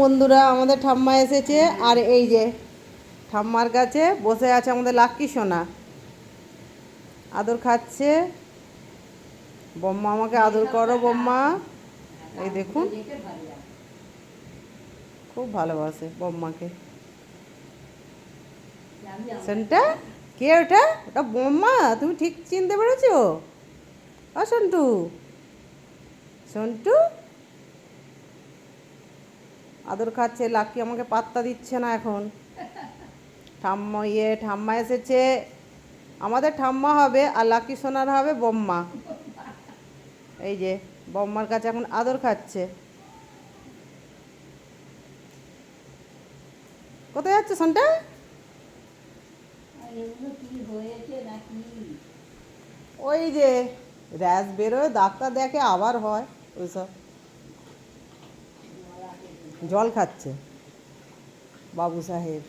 বন্ধুরা, আমাদের ঠাম্মা এসেছে। আর এই যে ঠাম্মার কাছে বসে আছে আমাদের লাক্কি সোনা, আদর খাচ্ছে। বম্মা আমাকে আদর করো বম্মা। এই দেখুন, খুব ভালোবাসে বম্মাকে। সন্টা, কে ওটা? ওটা বম্মা, তুমি ঠিক চিনতে পেরেছো? ও সন্টু, সন্টু আদর খাচ্ছে। লাক্কি আমাকে পাত্তা দিচ্ছে না এখন। ঠাম্মা এসেছে। আমাদের ঠাম্মা হবে আর লাক্কি সোনার হবে বম্মা। এই যে বম্মার কাছে এখন আদর খাচ্ছে। কোথায় যাচ্ছে সন্টা? ওই যে র্যাশ বেরোয়, ডাক্তার দেখে আবার হয় ওইসব। জল খাচ্ছে বাবু সাহেব।